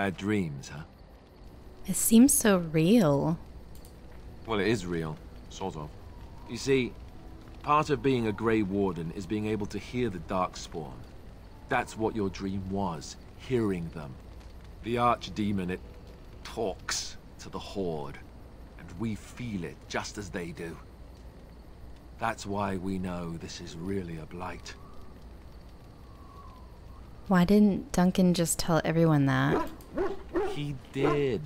Bad dreams, huh? It seems so real. Well, it is real. Sort of. You see, part of being a Grey Warden is being able to hear the darkspawn. That's what your dream was, hearing them. The Archdemon, it talks to the horde, and we feel it just as they do. That's why we know this is really a blight. Why didn't Duncan just tell everyone that? He did.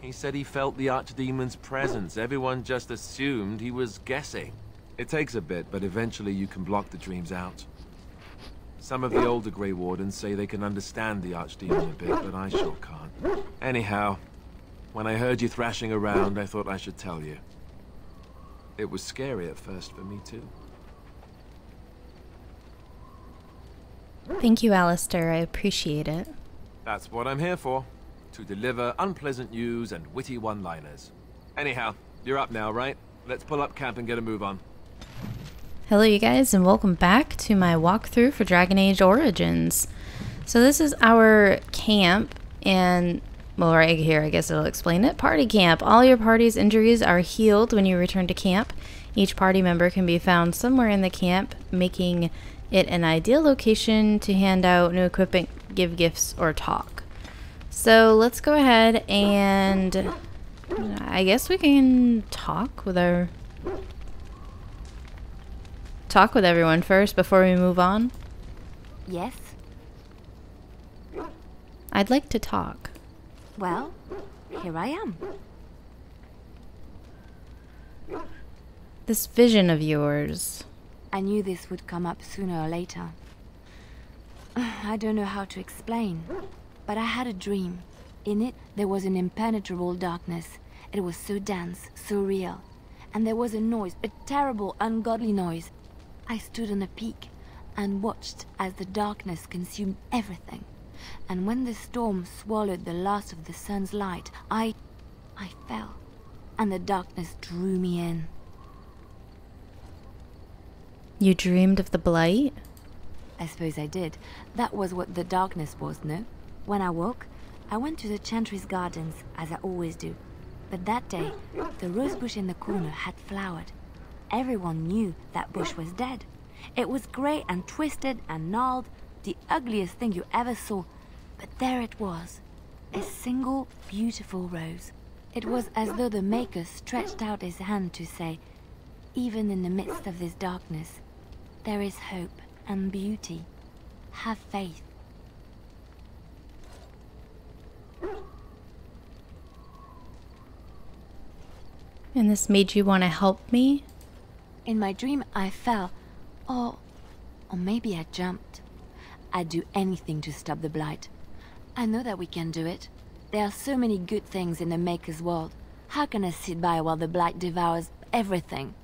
He said he felt the Archdemon's presence. Everyone just assumed he was guessing. It takes a bit, but eventually you can block the dreams out. Some of the older Grey Wardens say they can understand the Archdemon a bit, but I sure can't. Anyhow, when I heard you thrashing around, I thought I should tell you. It was scary at first for me too. Thank you, Alistair. I appreciate it. That's what I'm here for. To deliver unpleasant news and witty one-liners. Anyhow, you're up now, right? Let's pull up camp and get a move on. Hello you guys, and welcome back to my walkthrough for Dragon Age Origins. So this is our camp, and well, right here I guess it'll explain it. Party camp. All your party's injuries are healed when you return to camp. Each party member can be found somewhere in the camp, making it an ideal location to hand out new equipment, give gifts, or talk. So let's go ahead and I guess we can talk with everyone first before we move on. Yes? I'd like to talk. Well, here I am. This vision of yours. I knew this would come up sooner or later. I don't know how to explain, but I had a dream. In it, there was an impenetrable darkness. It was so dense, so real. And there was a noise, a terrible, ungodly noise. I stood on a peak and watched as the darkness consumed everything. And when the storm swallowed the last of the sun's light, I fell, and the darkness drew me in. You dreamed of the Blight? I suppose I did. That was what the darkness was, no? When I woke, I went to the Chantry's gardens, as I always do. But that day, the rosebush in the corner had flowered. Everyone knew that bush was dead. It was grey and twisted and gnarled, the ugliest thing you ever saw. But there it was, a single beautiful rose. It was as though the Maker stretched out his hand to say, even in the midst of this darkness, there is hope and beauty. Have faith. And this made you want to help me? In my dream, I fell. Or maybe I jumped. I'd do anything to stop the Blight. I know that we can do it. There are so many good things in the Maker's world. How can I sit by while the Blight devours everything?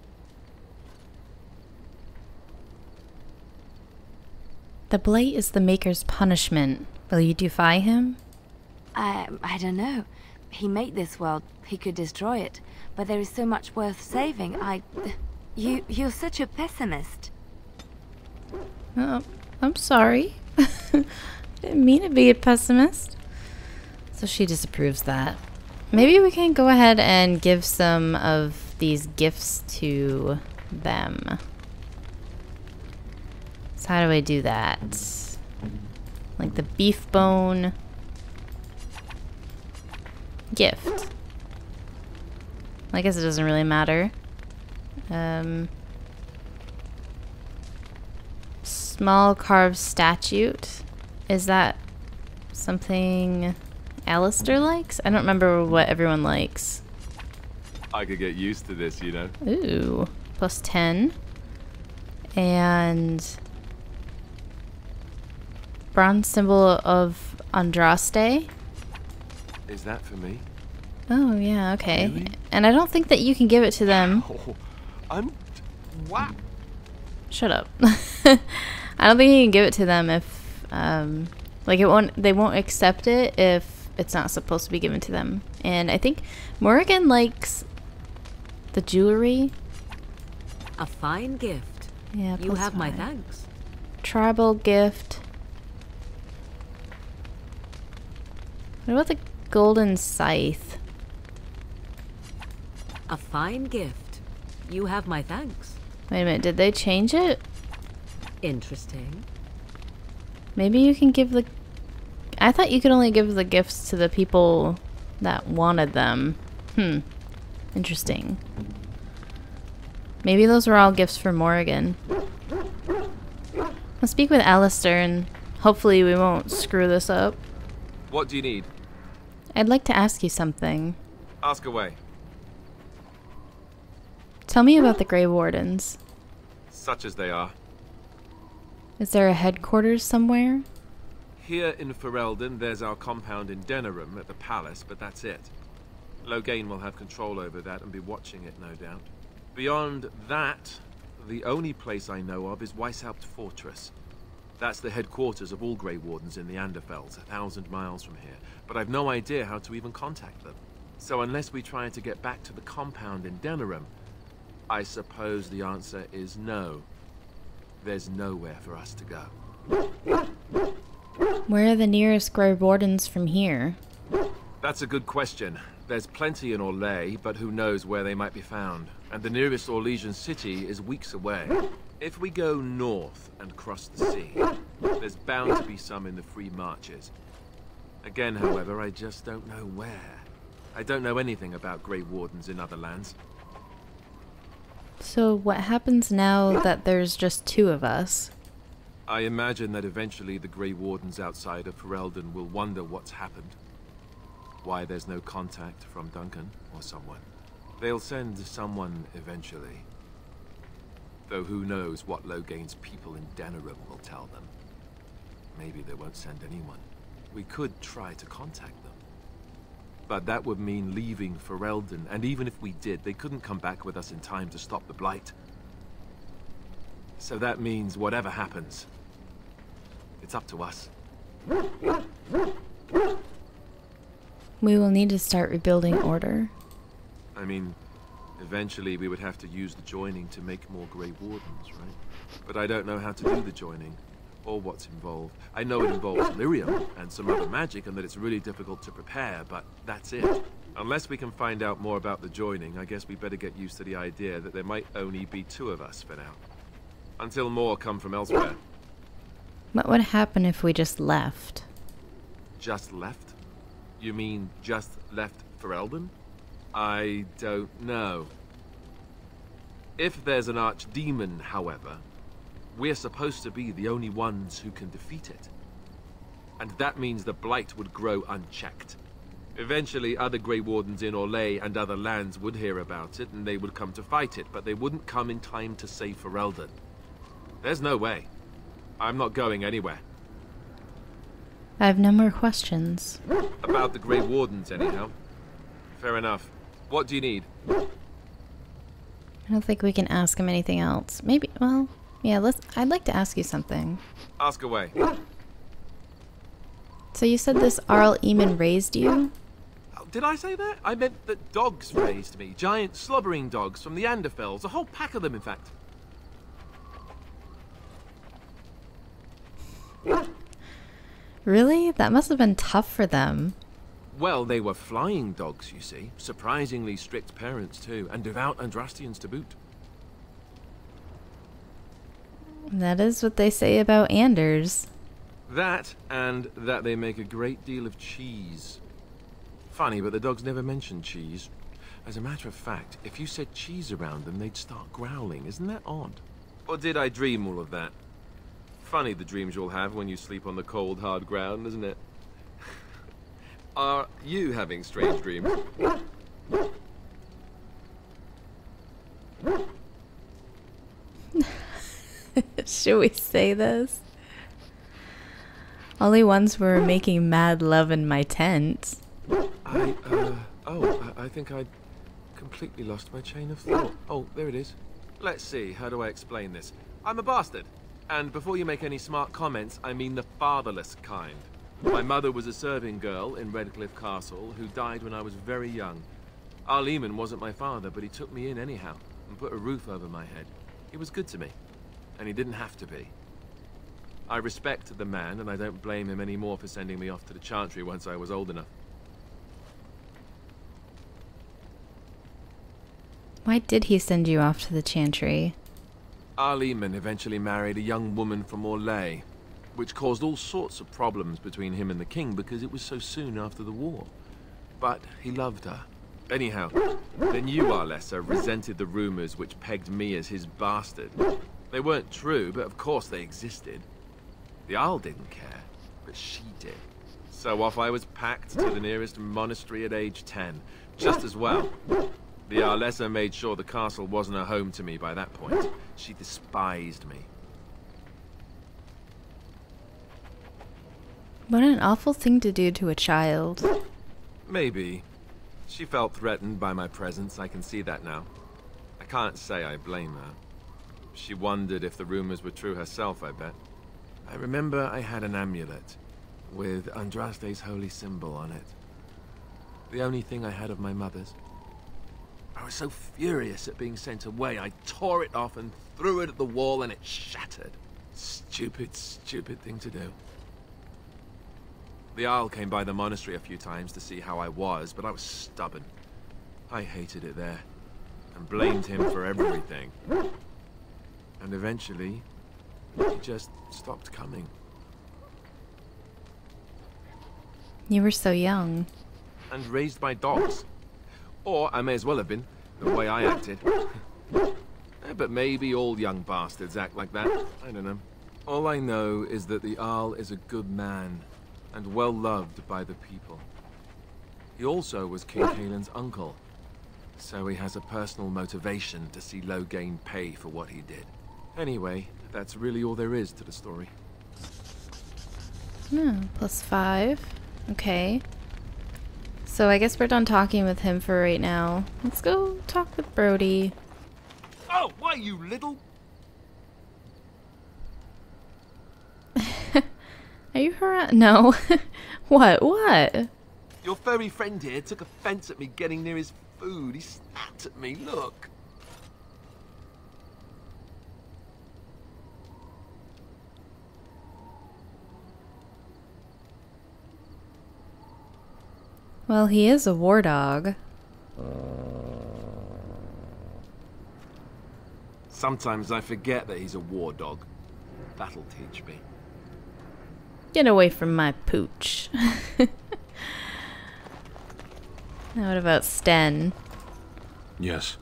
The Blight is the Maker's punishment. Will you defy him? I don't know. He made this world. He could destroy it. But there is so much worth saving. You're such a pessimist. Oh, I'm sorry. Didn't mean to be a pessimist. So she disapproves that. Maybe we can go ahead and give some of these gifts to them. So how do I do that? Like the beef bone gift. I guess it doesn't really matter. Small carved statue. Is that something Alistair likes? I don't remember what everyone likes. I could get used to this, you know. Ooh, plus 10. And bronze symbol of Andraste. Is that for me? Oh, yeah, okay. Really? And I don't think that you can give it to them. Oh, wow. Shut up. I don't think you can give it to them if, like they won't accept it if it's not supposed to be given to them. And I think Morrigan likes the jewelry. A fine gift. Yeah, You have my 5. thanks. Tribal gift. What about the golden scythe? A fine gift. You have my thanks. Wait a minute, did they change it? Interesting. Maybe you can give the... I thought you could only give the gifts to the people that wanted them. Interesting. Maybe those were all gifts for Morrigan. I'll speak with Alistair and hopefully we won't screw this up. What do you need? I'd like to ask you something. Ask away. Tell me about the Grey Wardens. Such as they are. Is there a headquarters somewhere? Here in Ferelden, there's our compound in Denerim at the palace, but that's it. Loghain will have control over that and be watching it, no doubt. Beyond that, the only place I know of is Weishaupt Fortress. That's the headquarters of all Grey Wardens in the Anderfells, 1,000 miles from here. But I've no idea how to even contact them. So unless we try to get back to the compound in Denerim, I suppose the answer is no. There's nowhere for us to go. Where are the nearest Grey Wardens from here? That's a good question. There's plenty in Orlais, but who knows where they might be found. And the nearest Orlesian city is weeks away. If we go north and cross the sea, there's bound to be some in the Free Marches. Again, however, I just don't know where. I don't know anything about Grey Wardens in other lands. So what happens now that there's just two of us? I imagine that eventually the Grey Wardens outside of Ferelden will wonder what's happened. Why there's no contact from Duncan or someone. They'll send someone eventually. Though who knows what Loghain's people in Denerim will tell them. Maybe they won't send anyone. We could try to contact them. But that would mean leaving Ferelden, and even if we did, they couldn't come back with us in time to stop the Blight. So that means whatever happens, it's up to us. We will need to start rebuilding order. I mean, eventually we would have to use the joining to make more Grey Wardens, right? But I don't know how to do the joining, or what's involved. I know it involves lyrium and some other magic, and that it's really difficult to prepare, but that's it. Unless we can find out more about the joining, I guess we better get used to the idea that there might only be two of us for now. Until more come from elsewhere. What would happen if we just left? Just left? You mean just left Ferelden? I don't know. If there's an Archdemon, however, we're supposed to be the only ones who can defeat it. And that means the Blight would grow unchecked. Eventually, other Grey Wardens in Orlais and other lands would hear about it, and they would come to fight it, but they wouldn't come in time to save Ferelden. There's no way. I'm not going anywhere. I have no more questions. About the Grey Wardens, anyhow. Fair enough. What do you need? I don't think we can ask him anything else. Maybe, well, yeah, I'd like to ask you something. Ask away. So you said this Arl Eamon raised you? Oh, did I say that? I meant that dogs raised me. Giant slobbering dogs from the Anderfells. A whole pack of them, in fact. Really? That must have been tough for them. Well, they were flying dogs, you see. Surprisingly strict parents, too. And devout Andrastians to boot. That is what they say about Anders. That, and that they make a great deal of cheese. Funny, but the dogs never mention cheese. As a matter of fact, if you said cheese around them, they'd start growling. Isn't that odd? Or did I dream all of that? Funny the dreams you'll have when you sleep on the cold, hard ground, isn't it? Are you having strange dreams? Should we say this? Only once we were making mad love in my tent. I think I'd completely lost my chain of thought. Oh, there it is. Let's see, how do I explain this? I'm a bastard. And before you make any smart comments, I mean the fatherless kind. My mother was a serving girl in Redcliffe Castle who died when I was very young. Arl Eamon wasn't my father, but he took me in anyhow and put a roof over my head. He was good to me, and he didn't have to be. I respect the man, and I don't blame him anymore for sending me off to the Chantry once I was old enough. Why did he send you off to the Chantry? Archdemon eventually married a young woman from Orlais, which caused all sorts of problems between him and the king because it was so soon after the war. But he loved her. Anyhow, the new Arlessa resented the rumors which pegged me as his bastard. They weren't true, but of course they existed. The Arl didn't care, but she did. So off I was packed to the nearest monastery at age 10, just as well. The Arlessa made sure the castle wasn't a home to me by that point. She despised me. What an awful thing to do to a child. Maybe. She felt threatened by my presence, I can see that now. I can't say I blame her. She wondered if the rumors were true herself, I bet. I remember I had an amulet with Andraste's holy symbol on it. The only thing I had of my mother's. I was so furious at being sent away, I tore it off and threw it at the wall and it shattered. Stupid, stupid thing to do. The Arl came by the monastery a few times to see how I was, but I was stubborn. I hated it there, and blamed him for everything. And eventually, he just stopped coming. You were so young. And raised by dogs. Or I may as well have been, the way I acted. But maybe all young bastards act like that. I don't know. All I know is that the Arl is a good man, and well loved by the people. He also was King Caelan's uncle, so he has a personal motivation to see Loghain pay for what he did. Anyway, that's really all there is to the story. +5. Okay. So I guess we're done talking with him for right now. Let's go talk with Brody. Oh, why you little... Are you harassed? No. What? Your furry friend here took offense at me getting near his food. He snapped at me, look. Well, he is a war dog. Sometimes I forget that he's a war dog. That'll teach me. Get away from my pooch. Now what about Sten? Yes.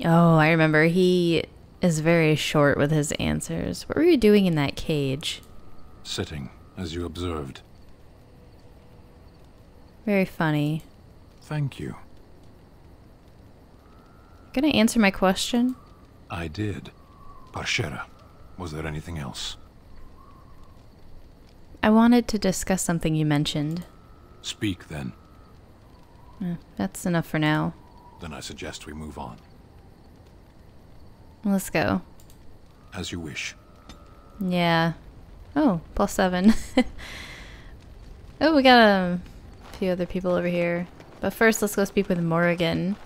Oh, I remember. He is very short with his answers. What were you doing in that cage? Sitting, as you observed. Very funny. Thank you. Gonna answer my question? I did. Parshera, was there anything else? I wanted to discuss something you mentioned. Speak, then. That's enough for now. Then I suggest we move on. Let's go. As you wish. Yeah. Oh, +7. Oh, we got a few other people over here. But first, let's go speak with Morrigan,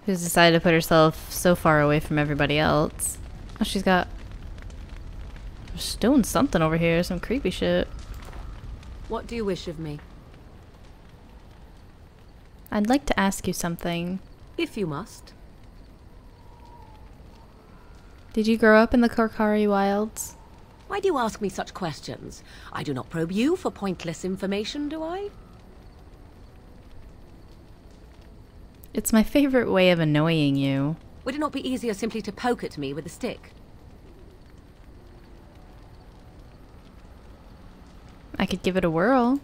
who's decided to put herself so far away from everybody else. Oh, she's doing something over here, some creepy shit. What do you wish of me? I'd like to ask you something. If you must. Did you grow up in the Korkari wilds? Why do you ask me such questions? I do not probe you for pointless information, do I? It's my favorite way of annoying you. Would it not be easier simply to poke at me with a stick? I could give it a whirl.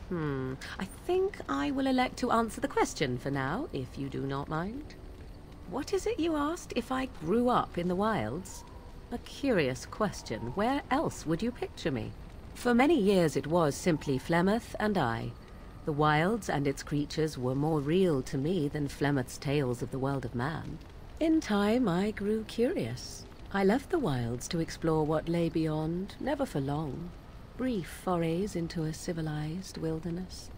I think I will elect to answer the question for now, if you do not mind. What is it you asked if I grew up in the wilds? A curious question. Where else would you picture me? For many years it was simply Flemeth and I. The wilds and its creatures were more real to me than Flemeth's tales of the world of man. In time I grew curious. I left the wilds to explore what lay beyond, never for long. Brief forays into a civilized wilderness.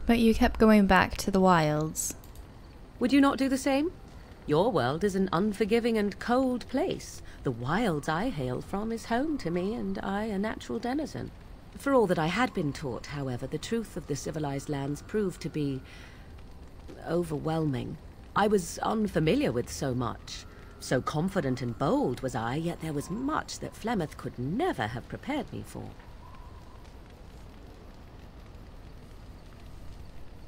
But you kept going back to the wilds. Would you not do the same? Your world is an unforgiving and cold place. The wilds I hail from is home to me, and I a natural denizen. For all that I had been taught, however, the truth of the civilized lands proved to be overwhelming. I was unfamiliar with so much. So confident and bold was I, yet there was much that Flemeth could never have prepared me for.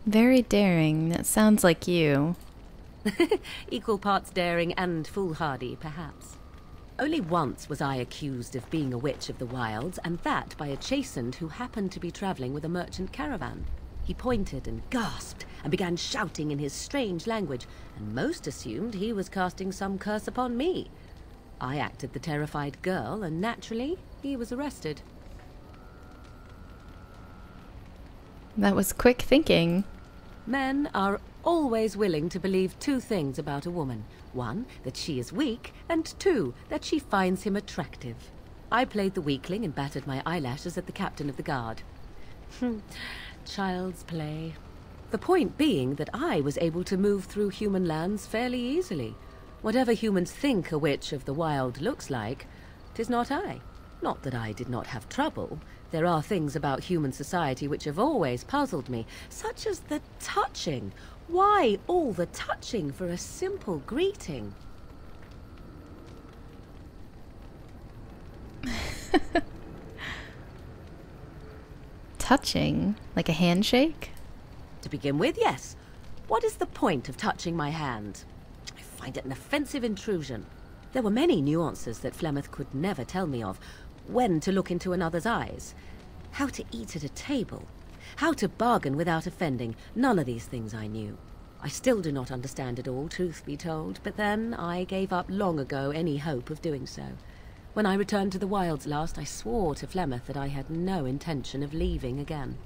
Very daring. That sounds like you. Equal parts daring and foolhardy, perhaps. Only once was I accused of being a witch of the wilds, and that by a chastened who happened to be traveling with a merchant caravan. He pointed and gasped and began shouting in his strange language, and most assumed he was casting some curse upon me. I acted the terrified girl, and naturally, he was arrested. That was quick thinking. Men are always willing to believe two things about a woman. One, that she is weak, and two, that she finds him attractive. I played the weakling and battered my eyelashes at the captain of the guard. Child's play. The point being that I was able to move through human lands fairly easily. Whatever humans think a witch of the wild looks like, 'tis not I. Not that I did not have trouble. There are things about human society which have always puzzled me, such as the touching. Why all the touching for a simple greeting? Touching? Like a handshake? To begin with, yes. What is the point of touching my hand? I find it an offensive intrusion. There were many nuances that Flemeth could never tell me of. When to look into another's eyes. How to eat at a table. How to bargain without offending. None of these things I knew. I still do not understand it all, truth be told, but then I gave up long ago any hope of doing so. When I returned to the wilds last, I swore to Flemeth that I had no intention of leaving again.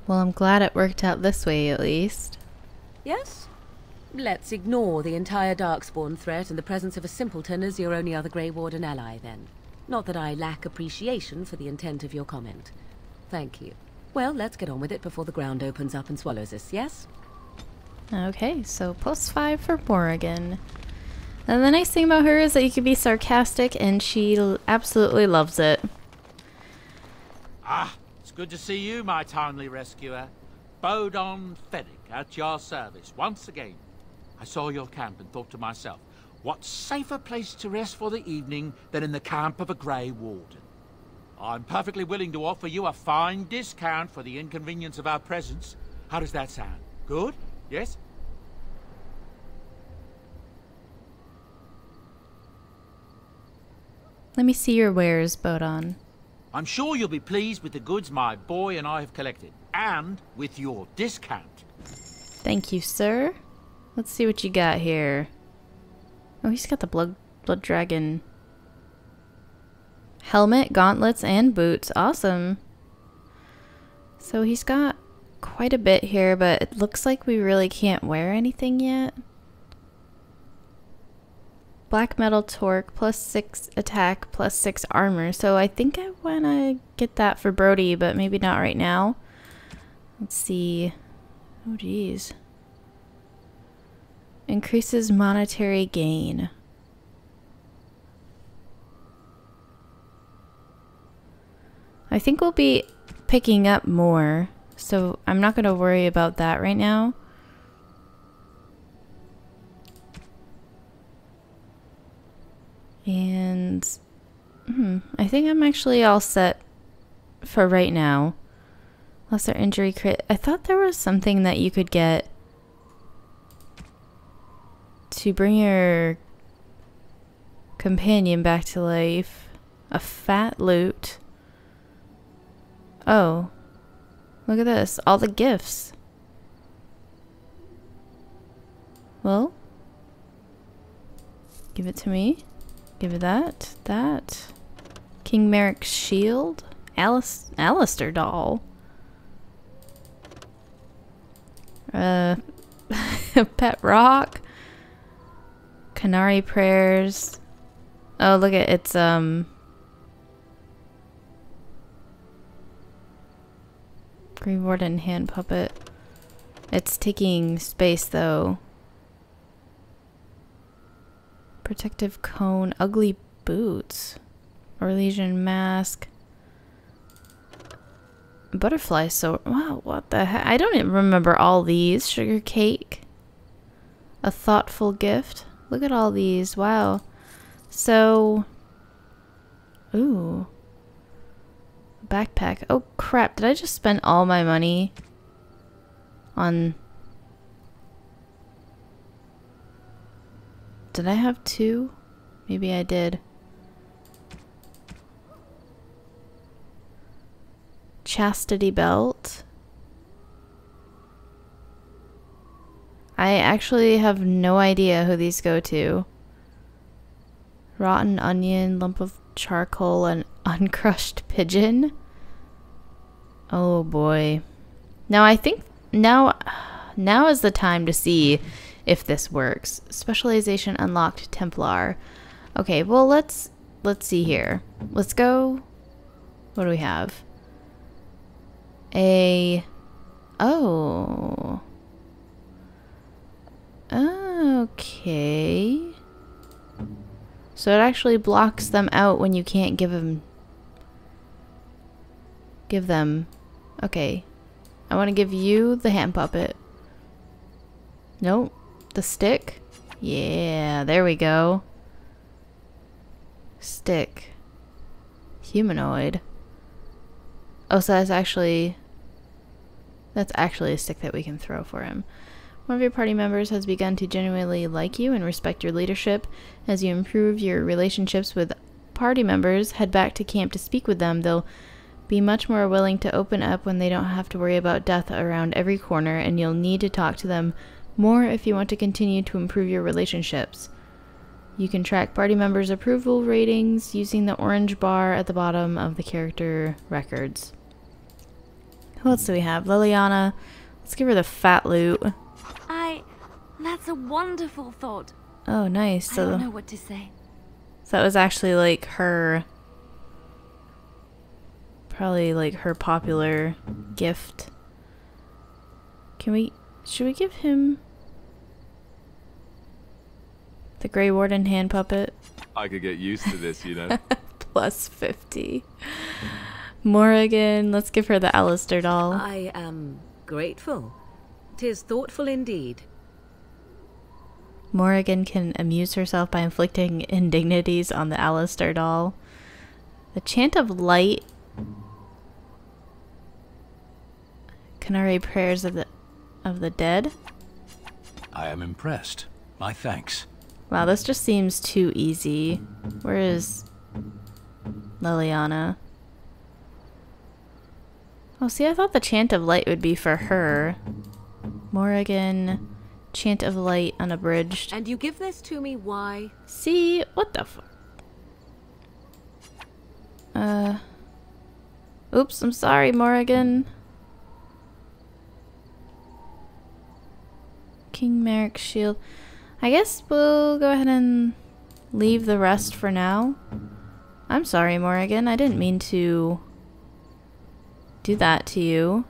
Well, I'm glad it worked out this way, at least. Yes? Let's ignore the entire darkspawn threat and the presence of a simpleton as your only other Grey Warden ally, then. Not that I lack appreciation for the intent of your comment. Thank you. Well, let's get on with it before the ground opens up and swallows us, yes? Okay, so +5 for Morrigan. And the nice thing about her is that you can be sarcastic, and she absolutely loves it. Ah, it's good to see you, my timely rescuer. Bodon Fennick, at your service, once again. I saw your camp and thought to myself, what safer place to rest for the evening than in the camp of a Grey Warden? I'm perfectly willing to offer you a fine discount for the inconvenience of our presence. How does that sound? Good? Yes? Let me see your wares, Bodon. I'm sure you'll be pleased with the goods my boy and I have collected, and with your discount. Thank you, sir. Let's see what you got here. Oh, he's got the blood dragon helmet, gauntlets, and boots. Awesome. So he's got quite a bit here, but it looks like we really can't wear anything yet. Black metal torque, +6 attack, +6 armor. So I think I want to get that for Brody, but maybe not right now. Let's see. Oh, geez. Increases monetary gain. I think we'll be picking up more, so I'm not going to worry about that right now. And I think I'm actually all set for right now. Lesser injury crit. I thought there was something that you could get to bring your companion back to life. A fat loot. Oh, look at this. All the gifts. Well, give it to me. Give it that. That. King Merrick's shield. Alistair doll. Pet rock. Canary prayers. Oh, look at it's Grey Warden hand puppet. It's taking space though. Protective cone, ugly boots. Orlesian mask. Butterfly sword. Wow, what the heck? I don't even remember all these. Sugar cake. A thoughtful gift. Look at all these. Wow. So... Ooh. Backpack. Oh crap, did I just spend all my money on... Did I have 2? Maybe I did. Chastity belt. I actually have no idea who these go to. Rotten onion, lump of charcoal, and uncrushed pigeon. Oh boy. Now I think now is the time to see if this works. Specialization unlocked, Templar. Okay, well let's see here. Let's go. What do we have? Oh. Okay. So it actually blocks them out when you can't give them. Okay. I want to give you the hand puppet. Nope. The stick? Yeah, there we go. Stick. Humanoid. Oh, so that's actually a stick that we can throw for him. One of your party members has begun to genuinely like you and respect your leadership. As you improve your relationships with party members, head back to camp to speak with them. They'll be much more willing to open up when they don't have to worry about death around every corner, and you'll need to talk to them more if you want to continue to improve your relationships. You can track party members' approval ratings using the orange bar at the bottom of the character records. Who else do we have? Liliana. Let's give her the fat loot. That's a wonderful thought. Oh, nice. So, I don't know what to say. So that was actually like her... Probably like her popular gift. Should we give him the Grey Warden hand puppet? I could get used to this, you know. Plus 50. Morrigan, let's give her the Alistair doll. I am grateful. 'Tis thoughtful indeed. Morrigan can amuse herself by inflicting indignities on the Alistair doll. The Chant of Light. Canary Prayers of the Dead. I am impressed. My thanks. Wow, this just seems too easy. Where is Liliana? Oh, see, I thought the Chant of Light would be for her. Morrigan, Chant of Light unabridged. And you give this to me, why? See, what the fuck? Oops, I'm sorry, Morrigan. King Merrick's shield. I guess we'll go ahead and leave the rest for now. I'm sorry, Morrigan. I didn't mean to do that to you.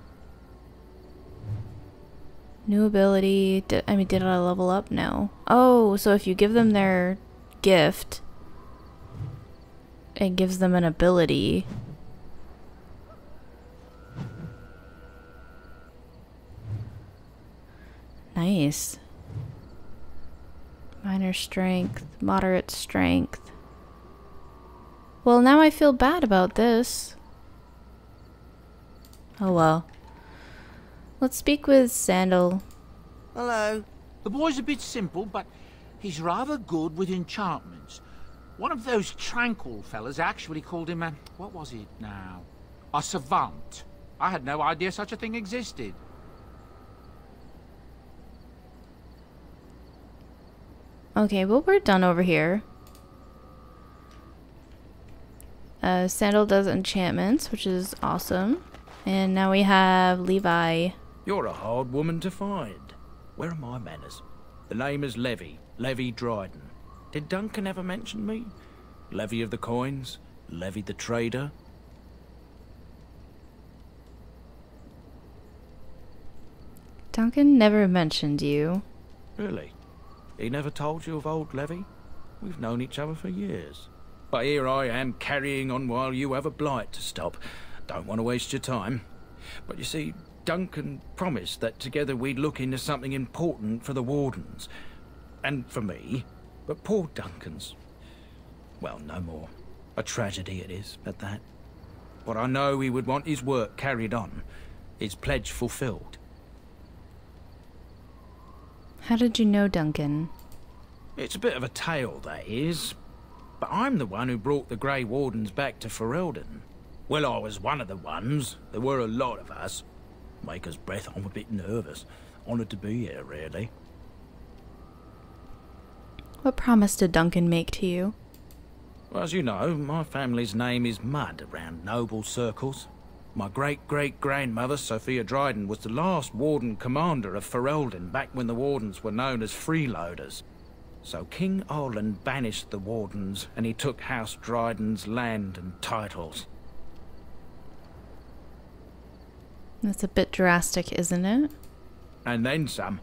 New ability. Did I level up? No. Oh, so if you give them their gift, it gives them an ability. Nice. Minor strength, moderate strength. Well, now I feel bad about this. Oh well. Let's speak with Sandal. Hello. The boy's a bit simple, but he's rather good with enchantments. One of those tranquil fellas actually called him a... what was it now? A savant. I had no idea such a thing existed. Okay, well, we're done over here. Sandal does enchantments, which is awesome. And now we have Levi. You're a hard woman to find. Where are my manners? The name is Levy Dryden. Did Duncan ever mention me? Levy of the coins? Levy the trader? Duncan never mentioned you. Really? He never told you of old Levy? We've known each other for years. But here I am carrying on while you have a blight to stop. Don't want to waste your time. But you see, Duncan promised that together we'd look into something important for the Wardens. And for me. But poor Duncan's... well, no more. A tragedy it is, at that. But I know he would want his work carried on. His pledge fulfilled. How did you know Duncan? It's a bit of a tale, that is. But I'm the one who brought the Grey Wardens back to Ferelden. Well, I was one of the ones. There were a lot of us. Maker's breath, I'm a bit nervous. Honoured to be here, really. What promise did Duncan make to you? Well, as you know, my family's name is mud around noble circles. My great-great-grandmother, Sophia Dryden, was the last Warden commander of Ferelden back when the Wardens were known as freeloaders. So King Arlen banished the Wardens, and he took House Dryden's land and titles. That's a bit drastic, isn't it? And then some.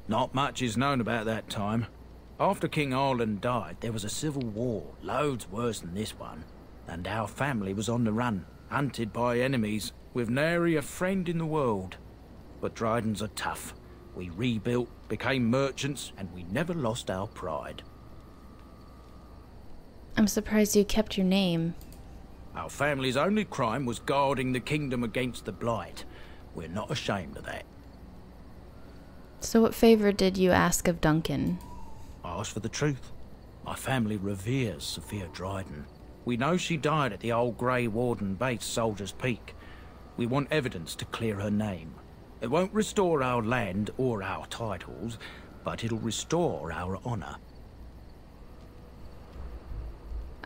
Not much is known about that time. After King Arlen died, there was a civil war, loads worse than this one. And our family was on the run, hunted by enemies, with nary a friend in the world. But Drydens are tough. We rebuilt, became merchants, and we never lost our pride. I'm surprised you kept your name. Our family's only crime was guarding the kingdom against the Blight. We're not ashamed of that. So what favor did you ask of Duncan? I asked for the truth. My family reveres Sophia Dryden. We know she died at the old Grey Warden base, Soldier's Peak. We want evidence to clear her name. It won't restore our land or our titles, but it'll restore our honor.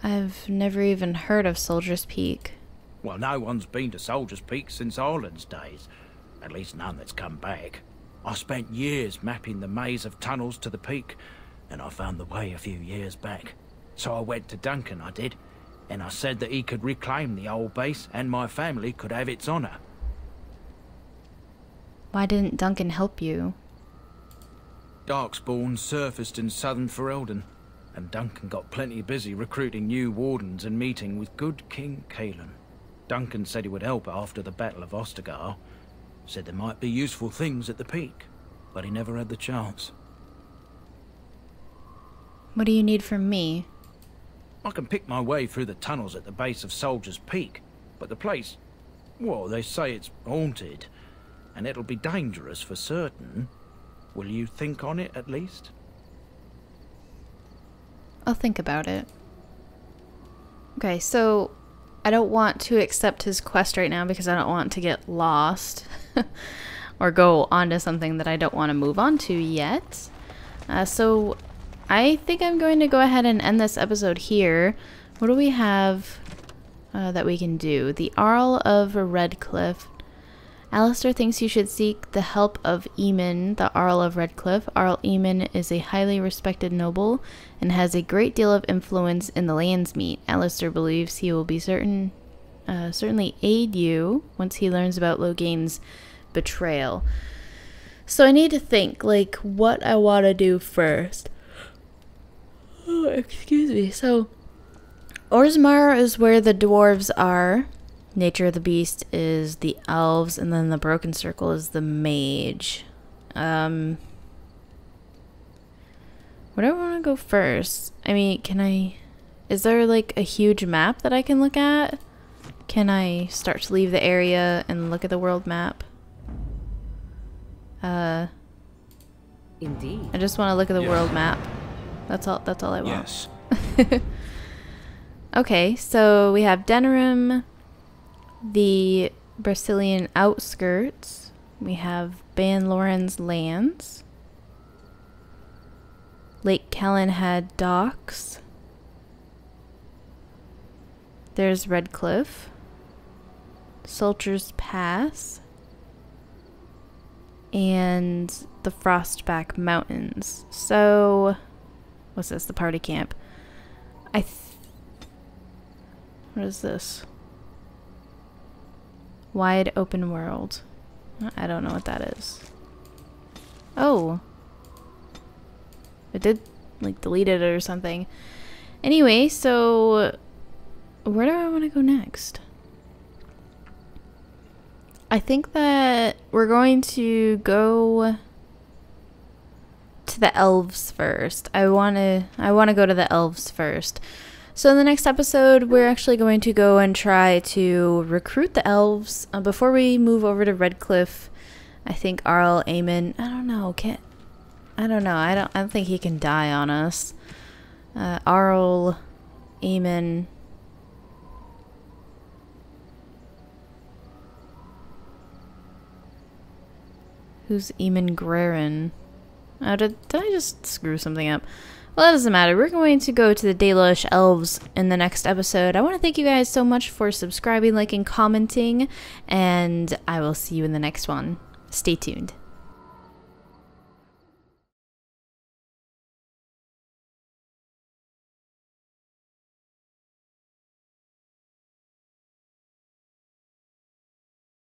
I've never even heard of Soldier's Peak. Well, no one's been to Soldier's Peak since Arlen's days. At least none that's come back. I spent years mapping the maze of tunnels to the peak, and I found the way a few years back. So I went to Duncan, I did, and I said that he could reclaim the old base and my family could have its honor. Why didn't Duncan help you? Darkspawn surfaced in southern Ferelden, and Duncan got plenty busy recruiting new Wardens and meeting with good King Caelan. Duncan said he would help after the Battle of Ostagar. Said there might be useful things at the peak, but he never had the chance. What do you need from me? I can pick my way through the tunnels at the base of Soldier's Peak, but the place, well, they say it's haunted, and it'll be dangerous for certain. Will you think on it at least? I'll think about it. Okay, so I don't want to accept his quest right now because I don't want to get lost or go on to something that I don't want to move on to yet. So I think I'm going to go ahead and end this episode here. What do we have that we can do? The Arl of Redcliffe. Alistair thinks you should seek the help of Eamon, the Arl of Redcliffe. Arl Eamon is a highly respected noble and has a great deal of influence in the Landsmeet. Alistair believes he will be certainly aid you once he learns about Logain's betrayal. So I need to think, like, what I want to do first. Oh, excuse me. So, Orzammar is where the dwarves are. Nature of the Beast is the elves, and then the Broken Circle is the mage. Where do I want to go first? I mean, is there like a huge map that I can look at? Can I start to leave the area and look at the world map? Indeed. I just want to look at the world map. That's all I want. Yes. Okay, so we have Denerim, the Brazilian outskirts. We have Ban Loren's lands. Lake Calenhad docks. There's Redcliffe. Soldier's Pass. And the Frostback Mountains. So, what's this? The party camp. What is this? Wide open world. I don't know what that is. Oh. It did, like, delete it or something. Anyway, so where do I want to go next? I think that we're going to go to the elves first. I want to go to the elves first. So in the next episode, we're actually going to go and try to recruit the elves. Before we move over to Redcliffe, I think Archdemon, I don't know, I don't think he can die on us. Archdemon. Who's Eamon Guerin? Did I just screw something up? Well, that doesn't matter. We're going to go to the Dalish Elves in the next episode. I want to thank you guys so much for subscribing, liking, commenting, and I will see you in the next one. Stay tuned.